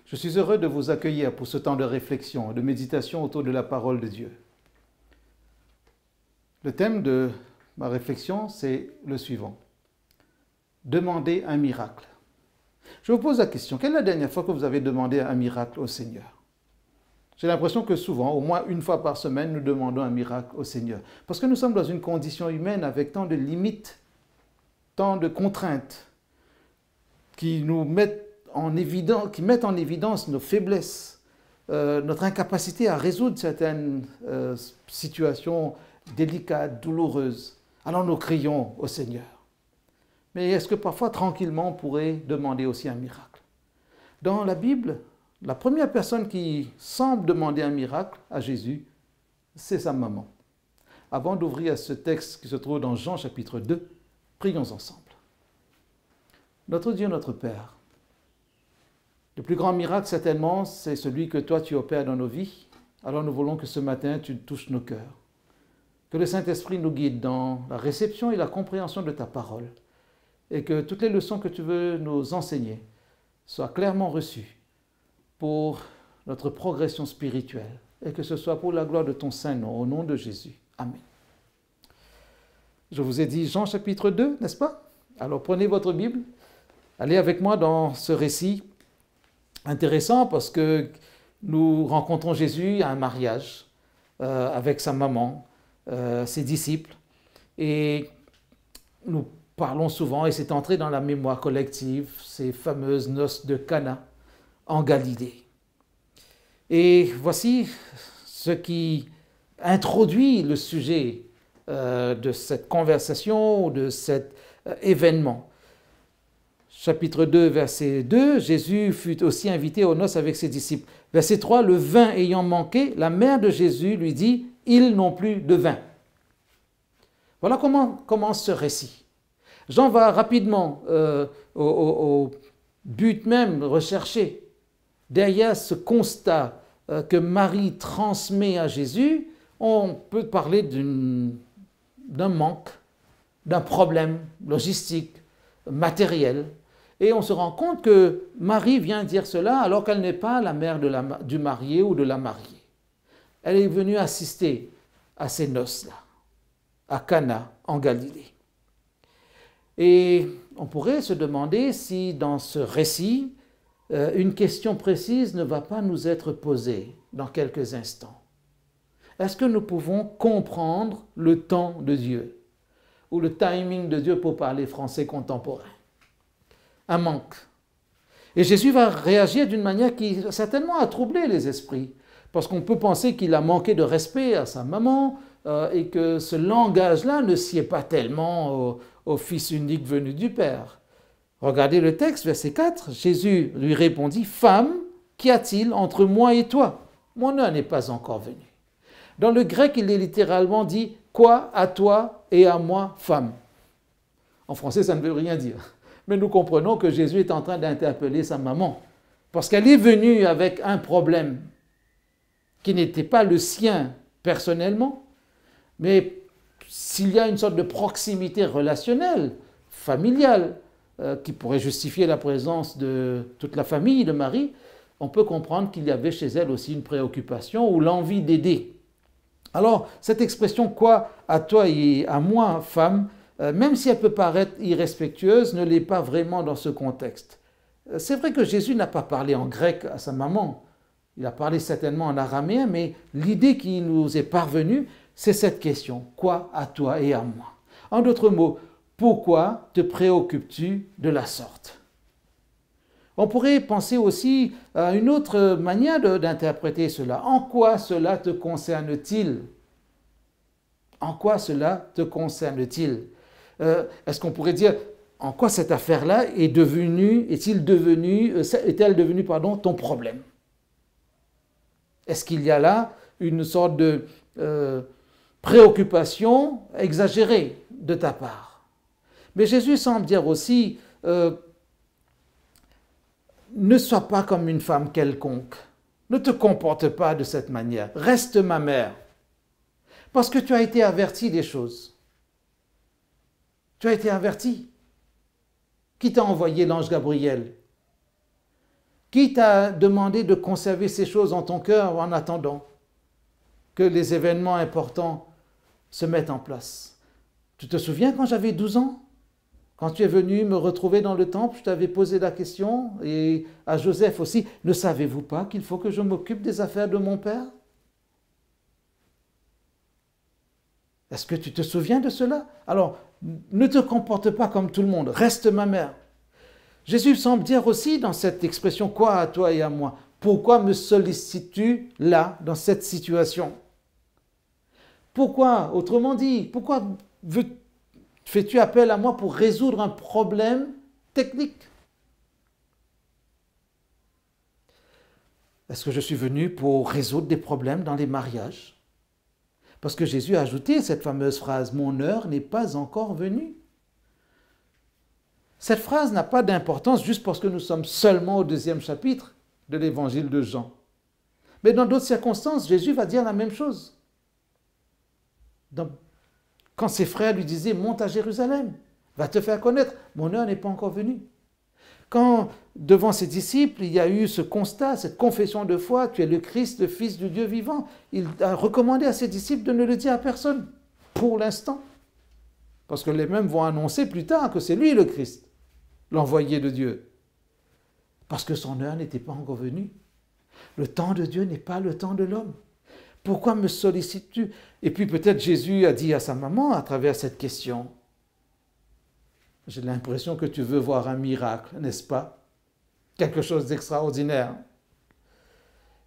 Je suis heureux de vous accueillir pour ce temps de réflexion, de méditation autour de la parole de Dieu. Le thème de ma réflexion, c'est le suivant. Demander un miracle. Je vous pose la question, quelle est la dernière fois que vous avez demandé un miracle au Seigneur? J'ai l'impression que souvent, au moins une fois par semaine, nous demandons un miracle au Seigneur. Parce que nous sommes dans une condition humaine avec tant de limites, tant de contraintes qui nous mettent en évidence nos faiblesses, notre incapacité à résoudre certaines situations délicates, douloureuses. Alors nous crions au Seigneur. Mais est-ce que parfois, tranquillement, on pourrait demander aussi un miracle? Dans la Bible, la première personne qui semble demander un miracle à Jésus, c'est sa maman. Avant d'ouvrir ce texte qui se trouve dans Jean chapitre 2, prions ensemble. Notre Dieu, notre Père, le plus grand miracle, certainement, c'est celui que toi, tu opères dans nos vies. Alors nous voulons que ce matin, tu touches nos cœurs. Que le Saint-Esprit nous guide dans la réception et la compréhension de ta parole. Et que toutes les leçons que tu veux nous enseigner soient clairement reçues pour notre progression spirituelle. Et que ce soit pour la gloire de ton Saint-Nom, au nom de Jésus. Amen. Je vous ai dit Jean chapitre 2, n'est-ce pas? Alors prenez votre Bible. Allez avec moi dans ce récit intéressant parce que nous rencontrons Jésus à un mariage avec sa maman, ses disciples, et nous parlons souvent, et c'est entré dans la mémoire collective, ces fameuses noces de Cana en Galilée. Et voici ce qui introduit le sujet de cette conversation ou de cet événement. Chapitre 2, verset 2, Jésus fut aussi invité aux noces avec ses disciples. Verset 3, le vin ayant manqué, la mère de Jésus lui dit, ils n'ont plus de vin. Voilà comment commence ce récit. Jean va rapidement au but même recherché. Derrière ce constat que Marie transmet à Jésus, on peut parler d'un manque, d'un problème logistique, matériel. Et on se rend compte que Marie vient dire cela alors qu'elle n'est pas la mère du marié ou de la mariée. Elle est venue assister à ces noces-là, à Cana, en Galilée. Et on pourrait se demander si dans ce récit, une question précise ne va pas nous être posée dans quelques instants. Est-ce que nous pouvons comprendre le temps de Dieu, ou le timing de Dieu pour parler français contemporain? Un manque. Et Jésus va réagir d'une manière qui certainement a troublé les esprits, parce qu'on peut penser qu'il a manqué de respect à sa maman et que ce langage-là ne sied pas tellement au Fils unique venu du Père. Regardez le texte, verset 4, Jésus lui répondit, « Femme, qu'y a-t-il entre moi et toi? Mon heure n'est pas encore venue. » Dans le grec, il est littéralement dit, « Quoi à toi et à moi, femme ?» En français, ça ne veut rien dire. Mais nous comprenons que Jésus est en train d'interpeller sa maman, parce qu'elle est venue avec un problème qui n'était pas le sien personnellement, mais s'il y a une sorte de proximité relationnelle, familiale, qui pourrait justifier la présence de toute la famille de Marie, on peut comprendre qu'il y avait chez elle aussi une préoccupation ou l'envie d'aider. Alors, cette expression « quoi à toi et à moi, femme », même si elle peut paraître irrespectueuse, ne l'est pas vraiment dans ce contexte. C'est vrai que Jésus n'a pas parlé en grec à sa maman, il a parlé certainement en araméen, mais l'idée qui nous est parvenue, c'est cette question, quoi à toi et à moi? En d'autres mots, pourquoi te préoccupes-tu de la sorte? On pourrait penser aussi à une autre manière d'interpréter cela. En quoi cela te concerne-t-il? En quoi cela te concerne-t-il? Est-ce qu'on pourrait dire, en quoi cette affaire-là est-elle devenue ton problème? Est-ce qu'il y a là une sorte de préoccupation exagérée de ta part? Mais Jésus semble dire aussi, ne sois pas comme une femme quelconque, ne te comporte pas de cette manière, reste ma mère, parce que tu as été averti des choses. Tu as été averti. Qui t'a envoyé l'ange Gabriel? Qui t'a demandé de conserver ces choses en ton cœur en attendant que les événements importants se mettent en place? Tu te souviens quand j'avais 12 ans? Quand tu es venu me retrouver dans le temple, je t'avais posé la question, et à Joseph aussi, ne savez-vous pas qu'il faut que je m'occupe des affaires de mon père? Est-ce que tu te souviens de cela? Alors, ne te comporte pas comme tout le monde, reste ma mère. Jésus semble dire aussi dans cette expression, quoi à toi et à moi? Pourquoi me sollicites-tu là, dans cette situation? Pourquoi, autrement dit, pourquoi fais-tu appel à moi pour résoudre un problème technique? Est-ce que je suis venu pour résoudre des problèmes dans les mariages? Parce que Jésus a ajouté cette fameuse phrase, « Mon heure n'est pas encore venue ». Cette phrase n'a pas d'importance juste parce que nous sommes seulement au 2e chapitre de l'évangile de Jean. Mais dans d'autres circonstances, Jésus va dire la même chose. Quand ses frères lui disaient « Monte à Jérusalem, va te faire connaître, mon heure n'est pas encore venue ». Quand, devant ses disciples, il y a eu ce constat, cette confession de foi, tu es le Christ, le Fils du Dieu vivant, il a recommandé à ses disciples de ne le dire à personne, pour l'instant. Parce que les mêmes vont annoncer plus tard que c'est lui le Christ, l'envoyé de Dieu. Parce que son heure n'était pas encore venue. Le temps de Dieu n'est pas le temps de l'homme. Pourquoi me sollicites-tu? Et puis peut-être Jésus a dit à sa maman à travers cette question, j'ai l'impression que tu veux voir un miracle, n'est-ce pas? Quelque chose d'extraordinaire.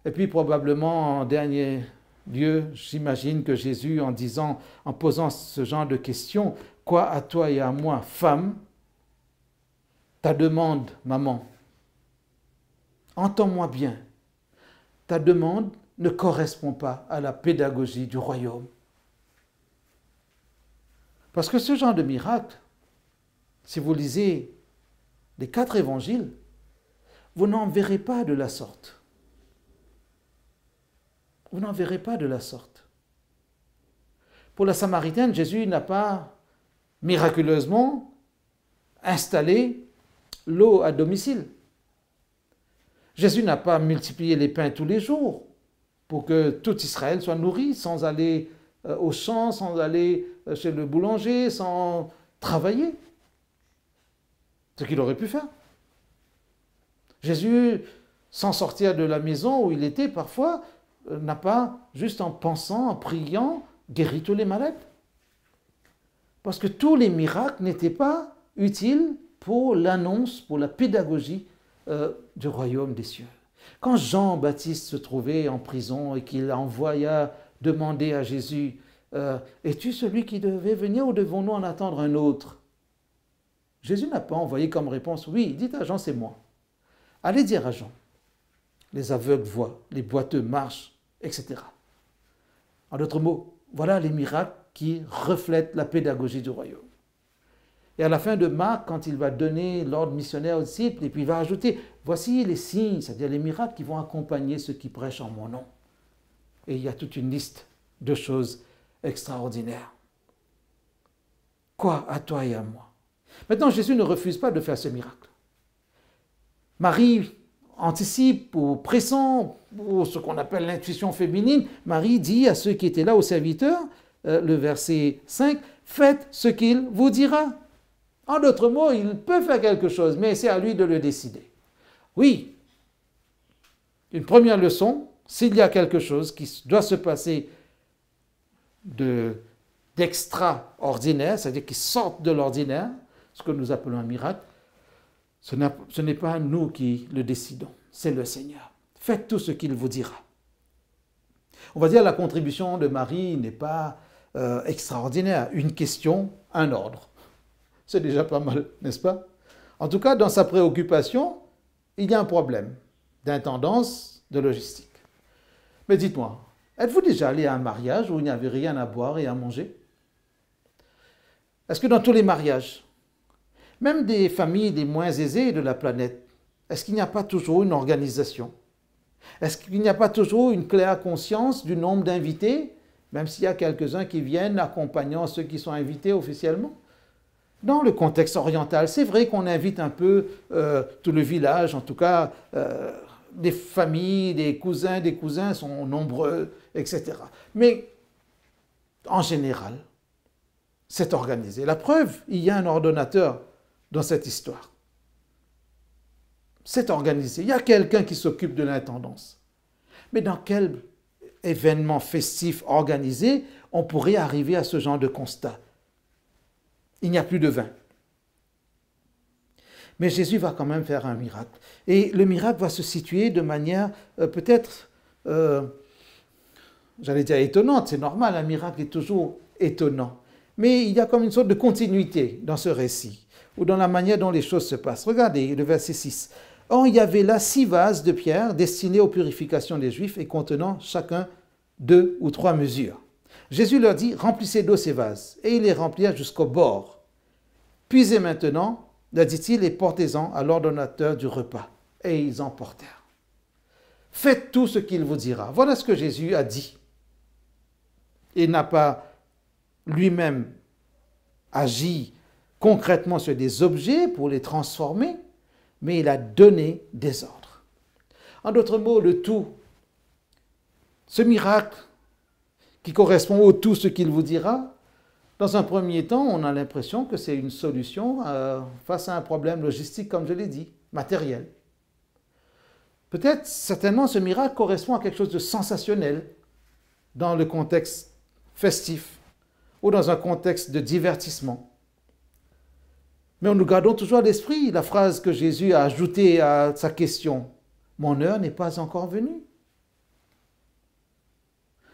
Et puis probablement en dernier lieu, j'imagine que Jésus en posant ce genre de questions, quoi à toi et à moi, femme, ta demande, maman, entends-moi bien, ta demande ne correspond pas à la pédagogie du royaume. Parce que ce genre de miracle, si vous lisez les 4 évangiles, vous n'en verrez pas de la sorte. Vous n'en verrez pas de la sorte. Pour la Samaritaine, Jésus n'a pas miraculeusement installé l'eau à domicile. Jésus n'a pas multiplié les pains tous les jours pour que tout Israël soit nourri sans aller au champ, sans aller chez le boulanger, sans travailler. Ce qu'il aurait pu faire. Jésus, sans sortir de la maison où il était parfois, n'a pas, juste en pensant, en priant, guéri tous les malades. Parce que tous les miracles n'étaient pas utiles pour l'annonce, pour la pédagogie du royaume des cieux. Quand Jean-Baptiste se trouvait en prison et qu'il envoya demander à Jésus, es-tu celui qui devait venir ou devons-nous en attendre un autre? Jésus n'a pas envoyé comme réponse, oui, dites à Jean, c'est moi. Allez dire à Jean, les aveugles voient, les boiteux marchent, etc. En d'autres mots, voilà les miracles qui reflètent la pédagogie du royaume. Et à la fin de Marc, quand il va donner l'ordre missionnaire aux disciples, et puis il va ajouter, voici les signes, c'est-à-dire les miracles qui vont accompagner ceux qui prêchent en mon nom. Et il y a toute une liste de choses extraordinaires. Quoi à toi et à moi? Maintenant, Jésus ne refuse pas de faire ce miracle. Marie anticipe ou pressent, ou ce qu'on appelle l'intuition féminine. Marie dit à ceux qui étaient là, aux serviteurs, le verset 5, « Faites ce qu'il vous dira ». En d'autres mots, il peut faire quelque chose, mais c'est à lui de le décider. Oui, une première leçon, s'il y a quelque chose qui doit se passer d'extraordinaire, c'est-à-dire qui sorte de l'ordinaire, ce que nous appelons un miracle, ce n'est pas nous qui le décidons, c'est le Seigneur. Faites tout ce qu'il vous dira. On va dire la contribution de Marie n'est pas extraordinaire. Une question, un ordre. C'est déjà pas mal, n'est-ce pas? En tout cas, dans sa préoccupation, il y a un problème d'intendance, de logistique. Mais dites-moi, êtes-vous déjà allé à un mariage où il n'y avait rien à boire et à manger? Est-ce que dans tous les mariages, même des familles les moins aisées de la planète, est-ce qu'il n'y a pas toujours une organisation? Est-ce qu'il n'y a pas toujours une claire conscience du nombre d'invités, même s'il y a quelques-uns qui viennent accompagnant ceux qui sont invités officiellement? Dans le contexte oriental, c'est vrai qu'on invite un peu tout le village, en tout cas des familles, des cousins sont nombreux, etc. Mais en général, c'est organisé. La preuve, il y a un ordonnateur dans cette histoire. C'est organisé. Il y a quelqu'un qui s'occupe de l'intendance. Mais dans quel événement festif organisé on pourrait arriver à ce genre de constat? Il n'y a plus de vin. Mais Jésus va quand même faire un miracle. Et le miracle va se situer de manière peut-être, j'allais dire étonnante, c'est normal, un miracle est toujours étonnant. Mais il y a comme une sorte de continuité dans ce récit, ou dans la manière dont les choses se passent. Regardez le verset 6. Or, il y avait là 6 vases de pierre destinés aux purifications des Juifs et contenant chacun 2 ou 3 mesures. Jésus leur dit, remplissez d'eau ces vases. Et ils les remplirent jusqu'au bord. Puisez maintenant, leur dit-il, et portez-en à l'ordonnateur du repas. Et ils emportèrent. Faites tout ce qu'il vous dira. Voilà ce que Jésus a dit. Il n'a pas lui-même agi concrètement sur des objets pour les transformer, mais il a donné des ordres. En d'autres mots, le tout, ce miracle qui correspond au tout ce qu'il vous dira, dans un premier temps, on a l'impression que c'est une solution face à un problème logistique, comme je l'ai dit, matériel. Peut-être, certainement, ce miracle correspond à quelque chose de sensationnel dans le contexte festif ou dans un contexte de divertissement. Mais nous gardons toujours à l'esprit la phrase que Jésus a ajoutée à sa question. « Mon heure n'est pas encore venue. »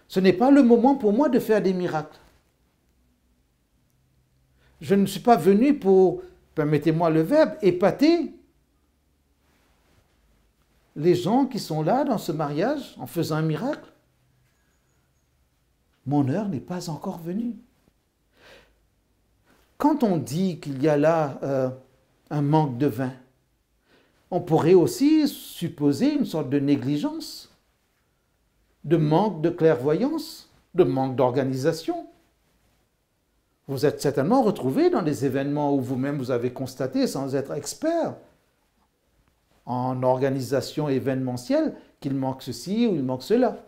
Ce n'est pas le moment pour moi de faire des miracles. Je ne suis pas venu pour, permettez-moi le verbe, épater les gens qui sont là dans ce mariage en faisant un miracle. Mon heure n'est pas encore venue. Quand on dit qu'il y a là un manque de vin, on pourrait aussi supposer une sorte de négligence, de manque de clairvoyance, de manque d'organisation. Vous êtes certainement retrouvé dans des événements où vous-même vous avez constaté, sans être expert en organisation événementielle, qu'il manque ceci ou il manque cela.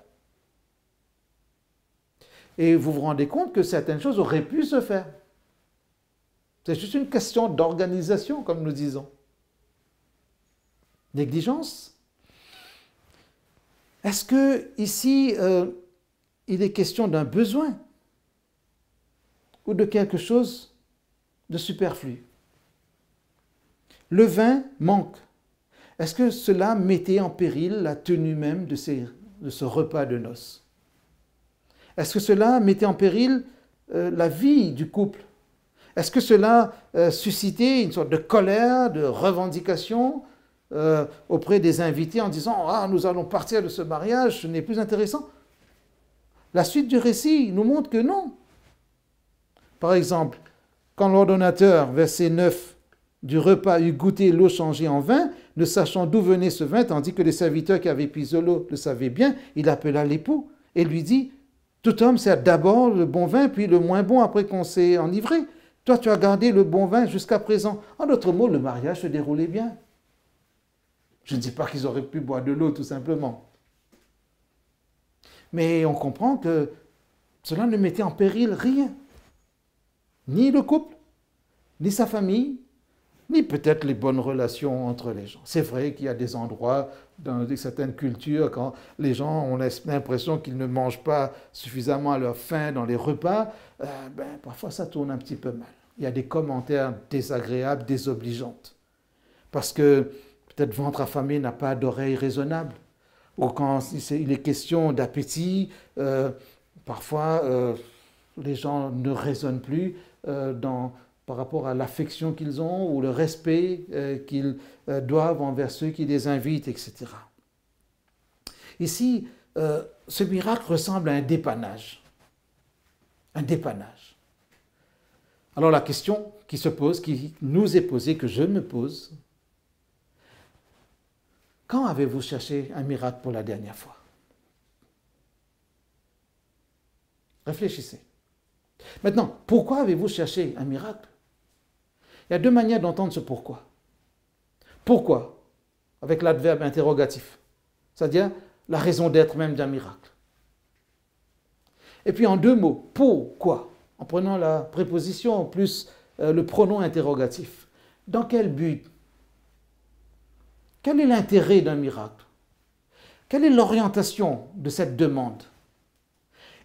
Et vous vous rendez compte que certaines choses auraient pu se faire. C'est juste une question d'organisation, comme nous disons. Négligence. Est-ce que ici, il est question d'un besoin ou de quelque chose de superflu? Le vin manque. Est-ce que cela mettait en péril la tenue même de ce repas de noces? Est-ce que cela mettait en péril la vie du couple? Est-ce que cela suscitait une sorte de colère, de revendication auprès des invités en disant « Ah, nous allons partir de ce mariage, ce n'est plus intéressant ». La suite du récit nous montre que non. Par exemple, quand l'ordonnateur, verset 9, du repas eut goûté l'eau changée en vin, ne sachant d'où venait ce vin, tandis que les serviteurs qui avaient puisé l'eau le savaient bien, il appela l'époux et lui dit « Tout homme sert d'abord le bon vin, puis le moins bon après qu'on s'est enivré. Toi, tu as gardé le bon vin jusqu'à présent. » En d'autres mots, le mariage se déroulait bien. Je ne dis pas qu'ils auraient pu boire de l'eau, tout simplement. Mais on comprend que cela ne mettait en péril rien. Ni le couple, ni sa famille, ni peut-être les bonnes relations entre les gens. C'est vrai qu'il y a des endroits, dans certaines cultures, quand les gens ont l'impression qu'ils ne mangent pas suffisamment à leur faim dans les repas, parfois ça tourne un petit peu mal. Il y a des commentaires désagréables, désobligeantes. Parce que peut-être ventre affamé n'a pas d'oreille raisonnable. Ou quand il est question d'appétit, parfois les gens ne raisonnent plus par rapport à l'affection qu'ils ont ou le respect qu'ils doivent envers ceux qui les invitent, etc. Ici, ce miracle ressemble à un dépannage. Un dépannage. Alors la question qui se pose, qui nous est posée, que je me pose, quand avez-vous cherché un miracle pour la dernière fois? Réfléchissez. Maintenant, pourquoi avez-vous cherché un miracle? Il y a deux manières d'entendre ce pourquoi. Pourquoi? Avec l'adverbe interrogatif, c'est-à-dire la raison d'être même d'un miracle. Et puis en deux mots, pourquoi? En prenant la préposition plus le pronom interrogatif. Dans quel but? Quel est l'intérêt d'un miracle? Quelle est l'orientation de cette demande?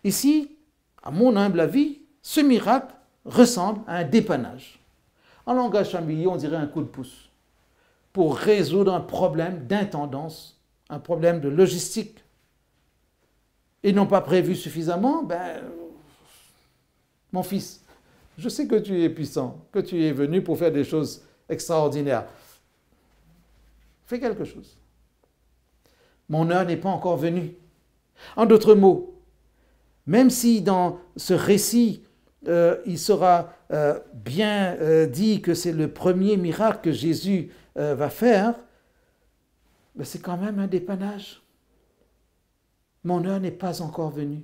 Ici, à mon humble avis, ce miracle ressemble à un dépannage. En langage familier, on dirait un coup de pouce pour résoudre un problème d'intendance, un problème de logistique. Et non pas prévu suffisamment, mon fils, je sais que tu es puissant, que tu es venu pour faire des choses extraordinaires. Fais quelque chose. Mon heure n'est pas encore venue. En d'autres mots, même si dans ce récit, il sera bien dit que c'est le premier miracle que Jésus va faire, c'est quand même un dépannage. Mon heure n'est pas encore venue.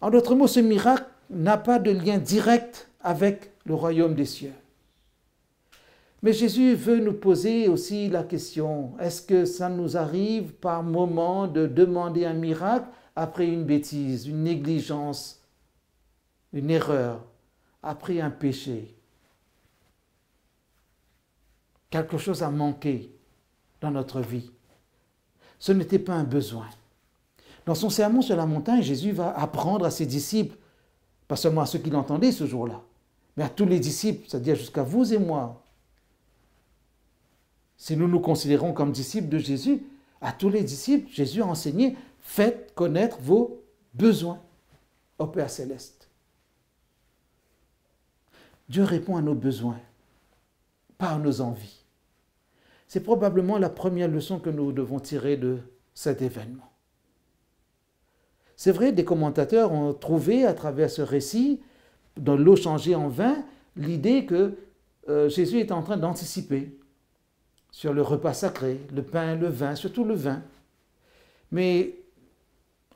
En d'autres mots, ce miracle n'a pas de lien direct avec le royaume des cieux. Mais Jésus veut nous poser aussi la question, est-ce que ça nous arrive par moment de demander un miracle après une bêtise, une négligence, une erreur, après un péché? Quelque chose a manqué dans notre vie. Ce n'était pas un besoin. Dans son sermon sur la montagne, Jésus va apprendre à ses disciples, pas seulement à ceux qui l'entendaient ce jour-là, mais à tous les disciples, c'est-à-dire jusqu'à vous et moi. Si nous nous considérons comme disciples de Jésus, à tous les disciples, Jésus a enseigné, faites connaître vos besoins au Père Céleste. Dieu répond à nos besoins par nos envies. C'est probablement la première leçon que nous devons tirer de cet événement. C'est vrai, des commentateurs ont trouvé à travers ce récit, dans l'eau changée en vin, l'idée que Jésus est en train d'anticiper sur le repas sacré, le pain, le vin, surtout le vin. Mais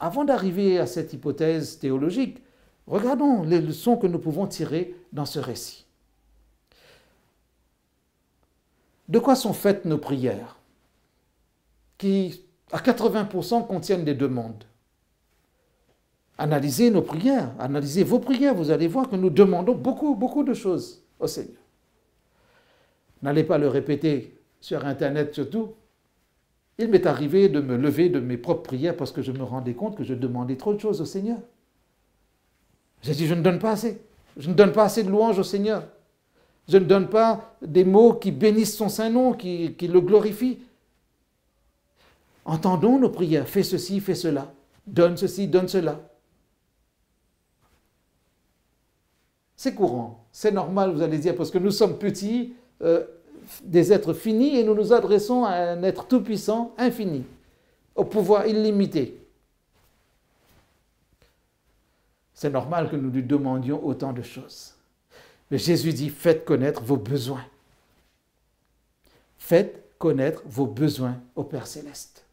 avant d'arriver à cette hypothèse théologique, regardons les leçons que nous pouvons tirer dans ce récit. De quoi sont faites nos prières, qui à 80% contiennent des demandes? Analysez nos prières, analysez vos prières, vous allez voir que nous demandons beaucoup de choses au Seigneur. N'allez pas le répéter sur Internet surtout. Il m'est arrivé de me lever de mes propres prières parce que je me rendais compte que je demandais trop de choses au Seigneur. J'ai dit, je ne donne pas assez. Je ne donne pas assez de louanges au Seigneur. Je ne donne pas des mots qui bénissent son saint nom, qui le glorifient. Entendons nos prières. Fais ceci, fais cela. Donne ceci, donne cela. C'est courant, c'est normal, vous allez dire, parce que nous sommes petits, des êtres finis, et nous nous adressons à un être tout-puissant, infini, au pouvoir illimité. C'est normal que nous lui demandions autant de choses. Mais Jésus dit, faites connaître vos besoins. Faites connaître vos besoins au Père Céleste.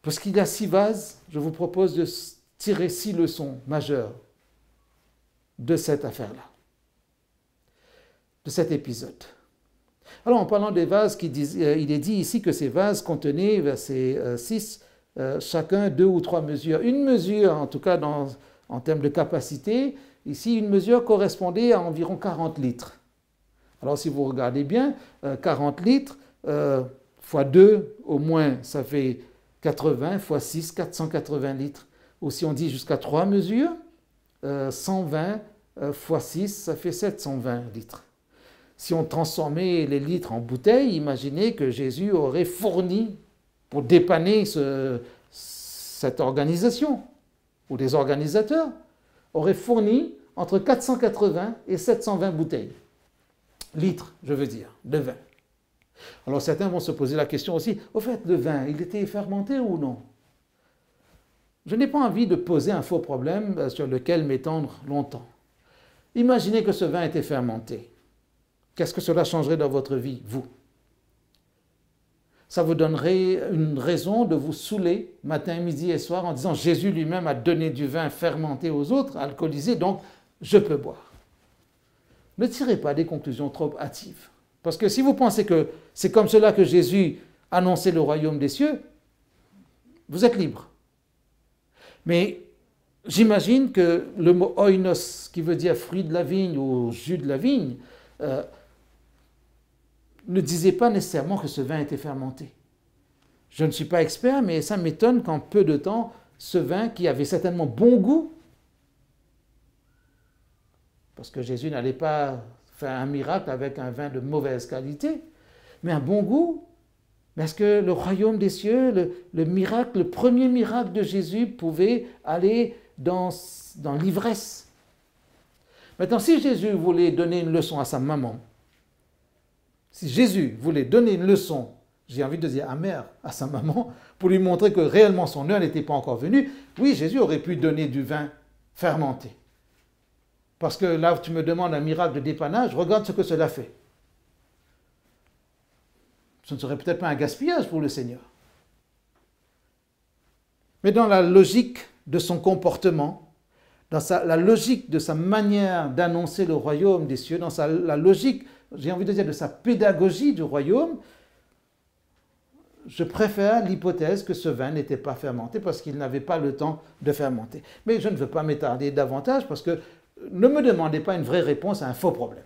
Parce qu'il y a 6 vases, je vous propose de tirer 6 leçons majeures de cette affaire-là, de cet épisode. Alors, en parlant des vases, il est dit ici que ces vases contenaient, verset 6, chacun 2 ou 3 mesures. Une mesure, en tout cas en termes de capacité, ici, une mesure correspondait à environ 40 litres. Alors, si vous regardez bien, 40 litres fois 2, au moins, ça fait 80, fois 6, 480 litres. Ou si on dit jusqu'à 3 mesures, 120 fois 6, ça fait 720 litres. Si on transformait les litres en bouteilles, imaginez que Jésus aurait fourni, pour dépanner cette organisation, ou des organisateurs, aurait fourni entre 480 et 720 bouteilles. Litres, je veux dire, de vin. Alors certains vont se poser la question aussi, au fait, le vin, il était fermenté ou non? Je n'ai pas envie de poser un faux problème sur lequel m'étendre longtemps. Imaginez que ce vin était fermenté. Qu'est-ce que cela changerait dans votre vie, vous? Ça vous donnerait une raison de vous saouler matin, midi et soir en disant Jésus lui-même a donné du vin fermenté aux autres, alcoolisé, donc je peux boire. ne tirez pas des conclusions trop hâtives. Parce que si vous pensez que c'est comme cela que Jésus annonçait le royaume des cieux, vous êtes libre. Mais j'imagine que le mot oinos, qui veut dire fruit de la vigne ou jus de la vigne, ne disait pas nécessairement que ce vin était fermenté. Je ne suis pas expert, mais ça m'étonne qu'en peu de temps, ce vin qui avait certainement bon goût, parce que Jésus n'allait pas faire un miracle avec un vin de mauvaise qualité, mais un bon goût. Est-ce que le royaume des cieux, le miracle, le premier miracle de Jésus pouvait aller dans l'ivresse? Maintenant, si Jésus voulait donner une leçon à sa maman, si Jésus voulait donner une leçon, j'ai envie de dire amère, à sa maman, pour lui montrer que réellement son heure n'était pas encore venue, oui, Jésus aurait pu donner du vin fermenté. Parce que là, tu me demandes un miracle de dépannage, regarde ce que cela fait. Ce ne serait peut-être pas un gaspillage pour le Seigneur. Mais dans la logique de son comportement, dans la logique de sa manière d'annoncer le royaume des cieux, dans la logique, j'ai envie de dire, de sa pédagogie du royaume, je préfère l'hypothèse que ce vin n'était pas fermenté parce qu'il n'avait pas le temps de fermenter. Mais je ne veux pas m'étarder davantage parce que ne me demandez pas une vraie réponse à un faux problème.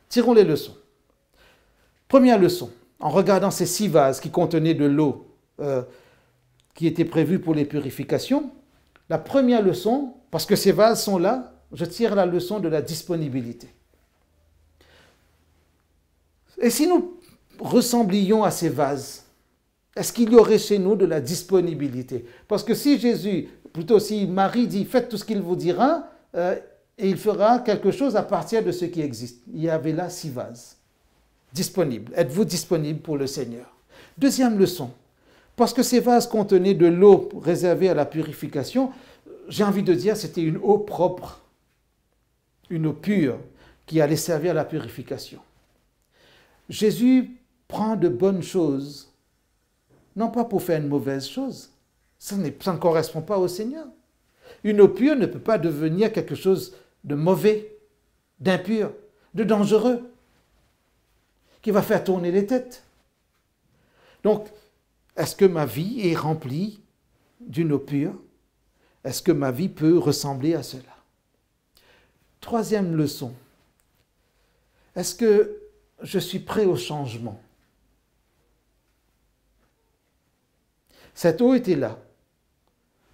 Tirons les leçons. Première leçon, en regardant ces 6 vases qui contenaient de l'eau qui était prévue pour les purifications, la première leçon, parce que ces vases sont là, je tire la leçon de la disponibilité. Et si nous ressemblions à ces vases, est-ce qu'il y aurait chez nous de la disponibilité? Parce que si Jésus, plutôt si Marie dit « faites tout ce qu'il vous dira », et il fera quelque chose à partir de ce qui existe. Il y avait là 6 vases disponibles. Êtes-vous disponible pour le Seigneur? Deuxième leçon, parce que ces vases contenaient de l'eau réservée à la purification, j'ai envie de dire c'était une eau propre, une eau pure qui allait servir à la purification. Jésus prend de bonnes choses, non pas pour faire une mauvaise chose, ça ne correspond pas au Seigneur. Une eau pure ne peut pas devenir quelque chose de mauvais, d'impur, de dangereux, qui va faire tourner les têtes. Donc, est-ce que ma vie est remplie d'une eau pure? Est-ce que ma vie peut ressembler à cela? Troisième leçon, est-ce que je suis prêt au changement? Cette eau était là,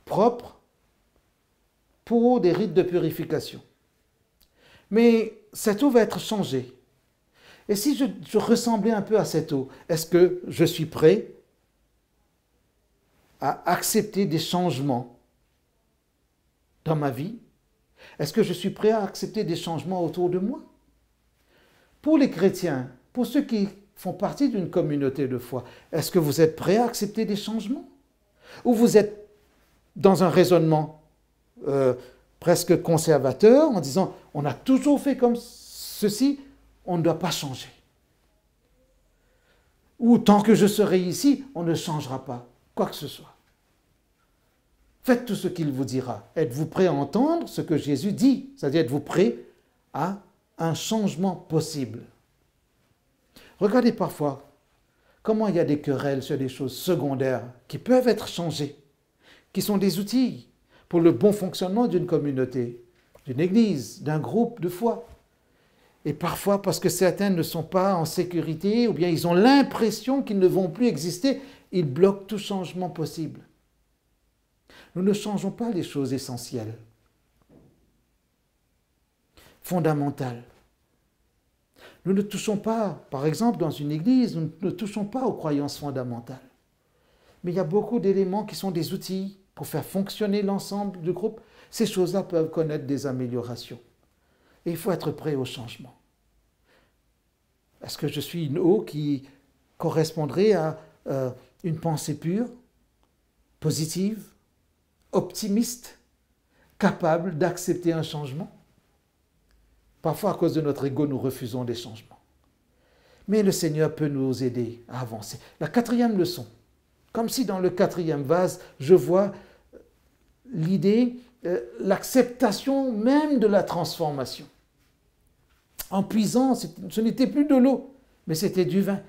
propre, pour des rites de purification. Mais cette eau va être changée. Et si je ressemblais un peu à cette eau, est-ce que je suis prêt à accepter des changements dans ma vie? Est-ce que je suis prêt à accepter des changements autour de moi? Pour les chrétiens, pour ceux qui font partie d'une communauté de foi, est-ce que vous êtes prêt à accepter des changements? Ou vous êtes dans un raisonnement presque conservateur en disant on a toujours fait comme ceci, on ne doit pas changer. Ou tant que je serai ici, on ne changera pas, quoi que ce soit. Faites tout ce qu'il vous dira. Êtes-vous prêt à entendre ce que Jésus dit? C'est-à-dire, êtes-vous prêt à un changement possible? Regardez parfois comment il y a des querelles sur des choses secondaires qui peuvent être changées, qui sont des outils pour le bon fonctionnement d'une communauté, d'une église, d'un groupe de foi. Et parfois, parce que certains ne sont pas en sécurité, ou bien ils ont l'impression qu'ils ne vont plus exister, ils bloquent tout changement possible. Nous ne changeons pas les choses essentielles, fondamentales. Nous ne touchons pas, par exemple, dans une église, nous ne touchons pas aux croyances fondamentales. Mais il y a beaucoup d'éléments qui sont des outils pour faire fonctionner l'ensemble du groupe. Ces choses-là peuvent connaître des améliorations. Et il faut être prêt au changement. Est-ce que je suis une eau qui correspondrait à une pensée pure, positive, optimiste, capable d'accepter un changement? Parfois, à cause de notre ego, nous refusons des changements. Mais le Seigneur peut nous aider à avancer. La 4e leçon, comme si dans le 4e vase, je vois l'idée, l'acceptation même de la transformation. En puisant, ce n'était plus de l'eau, mais c'était du vin.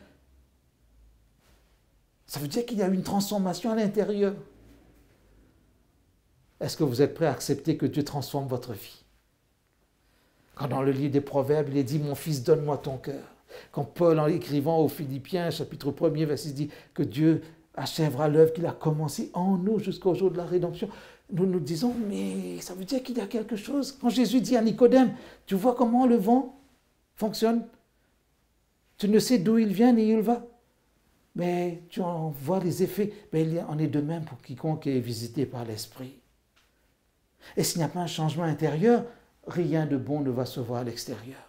Ça veut dire qu'il y a une transformation à l'intérieur. Est-ce que vous êtes prêt à accepter que Dieu transforme votre vie? Quand dans le livre des Proverbes, il est dit « Mon fils, donne-moi ton cœur ». Quand Paul, en écrivant aux Philippiens, chapitre 1er, verset 10, dit que Dieu achèvera l'œuvre qu'il a commencée en nous jusqu'au jour de la rédemption, nous nous disons, mais ça veut dire qu'il y a quelque chose. Quand Jésus dit à Nicodème, tu vois comment le vent fonctionne? Tu ne sais d'où il vient ni où il va, mais tu en vois les effets. Mais il en est de même pour quiconque est visité par l'Esprit. Et s'il n'y a pas un changement intérieur, rien de bon ne va se voir à l'extérieur.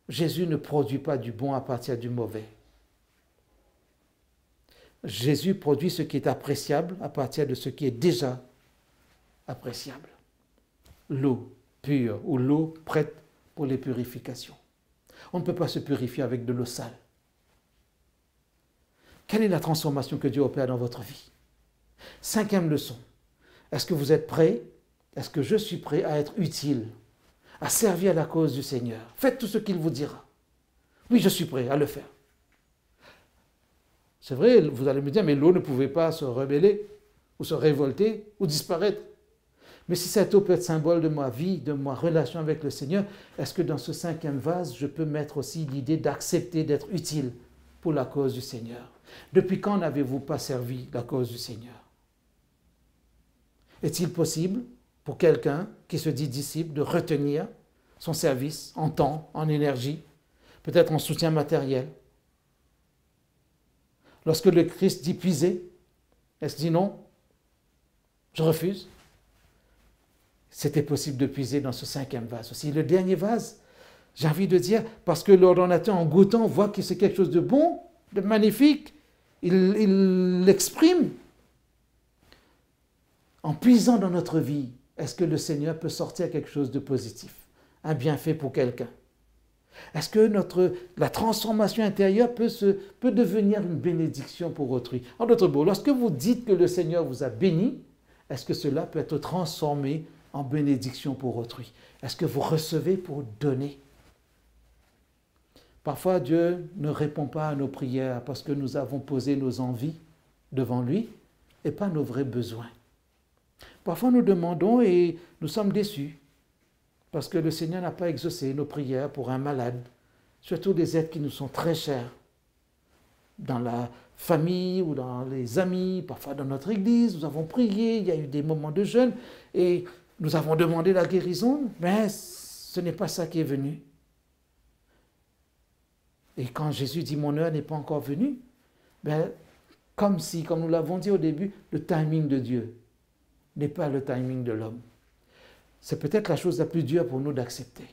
Jésus ne produit pas du bon à partir du mauvais. Jésus produit ce qui est appréciable à partir de ce qui est déjà appréciable. L'eau pure ou l'eau prête pour les purifications. On ne peut pas se purifier avec de l'eau sale. Quelle est la transformation que Dieu opère dans votre vie? 5e leçon. Est-ce que vous êtes prêts? Est-ce que je suis prêt à être utile, à servir à la cause du Seigneur? Faites tout ce qu'il vous dira. Oui, je suis prêt à le faire. C'est vrai, vous allez me dire, mais l'eau ne pouvait pas se rebeller, ou se révolter, ou disparaître. Mais si cette eau peut être symbole de ma vie, de ma relation avec le Seigneur, est-ce que dans ce 5e vase, je peux mettre aussi l'idée d'accepter d'être utile pour la cause du Seigneur? Depuis quand n'avez-vous pas servi la cause du Seigneur? Est-il possible pour quelqu'un qui se dit disciple de retenir son service en temps, en énergie, peut-être en soutien matériel? Lorsque le Christ dit puiser, est-ce qu'il dit non, je refuse? C'était possible de puiser dans ce 5e vase aussi. Le dernier vase, j'ai envie de dire, parce que l'ordonnateur en goûtant voit que c'est quelque chose de bon, de magnifique, il l'exprime. En puisant dans notre vie, est-ce que le Seigneur peut sortir quelque chose de positif, un bienfait pour quelqu'un? Est-ce que la transformation intérieure peut devenir une bénédiction pour autrui? En d'autres mots, lorsque vous dites que le Seigneur vous a béni, est-ce que cela peut être transformé en bénédiction pour autrui? Est-ce que vous recevez pour donner? Parfois, Dieu ne répond pas à nos prières parce que nous avons posé nos envies devant lui et pas nos vrais besoins. Parfois, nous demandons et nous sommes déçus parce que le Seigneur n'a pas exaucé nos prières pour un malade, surtout des êtres qui nous sont très chers, dans la famille ou dans les amis, parfois dans notre église. Nous avons prié, il y a eu des moments de jeûne et nous avons demandé la guérison, mais ce n'est pas ça qui est venu. Et quand Jésus dit « mon heure n'est pas encore venue », comme nous l'avons dit au début, le timing de Dieu n'est pas le timing de l'homme. C'est peut-être la chose la plus dure pour nous d'accepter.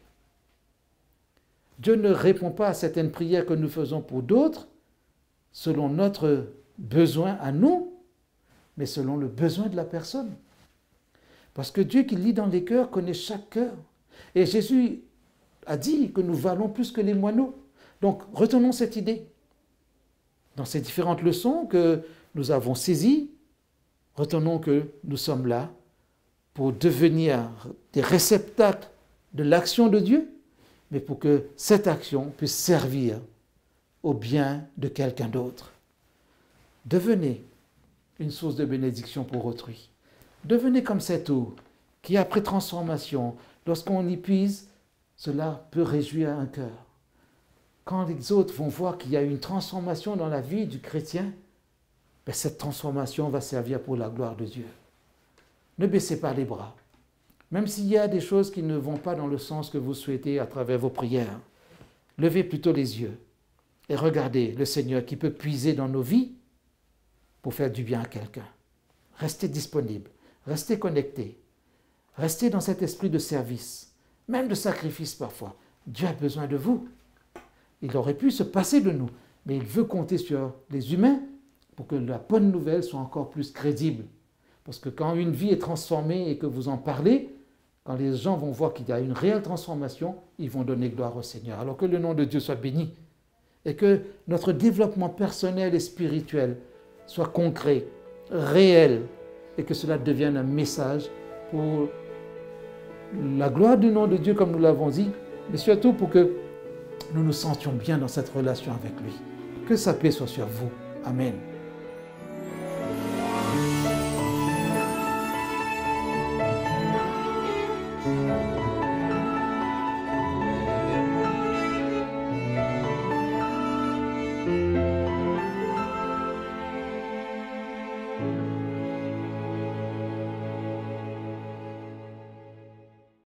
Dieu ne répond pas à certaines prières que nous faisons pour d'autres selon notre besoin à nous, mais selon le besoin de la personne. Parce que Dieu qui lit dans les cœurs connaît chaque cœur. Et Jésus a dit que nous valons plus que les moineaux. Donc retenons cette idée. Dans ces différentes leçons que nous avons saisies, retenons que nous sommes là pour devenir des réceptacles de l'action de Dieu, mais pour que cette action puisse servir au bien de quelqu'un d'autre. Devenez une source de bénédiction pour autrui. Devenez comme cette eau qui, après transformation, lorsqu'on y puise, cela peut réjouir un cœur. Quand les autres vont voir qu'il y a une transformation dans la vie du chrétien, cette transformation va servir pour la gloire de Dieu. Ne baissez pas les bras. Même s'il y a des choses qui ne vont pas dans le sens que vous souhaitez à travers vos prières, levez plutôt les yeux et regardez le Seigneur qui peut puiser dans nos vies pour faire du bien à quelqu'un. Restez disponible, restez connectés, restez dans cet esprit de service, même de sacrifice parfois. Dieu a besoin de vous. Il aurait pu se passer de nous, mais il veut compter sur les humains pour que la bonne nouvelle soit encore plus crédible. Parce que quand une vie est transformée et que vous en parlez, quand les gens vont voir qu'il y a une réelle transformation, ils vont donner gloire au Seigneur. Alors que le nom de Dieu soit béni et que notre développement personnel et spirituel soit concret, réel, et que cela devienne un message pour la gloire du nom de Dieu, comme nous l'avons dit, mais surtout pour que nous nous sentions bien dans cette relation avec lui. Que sa paix soit sur vous. Amen.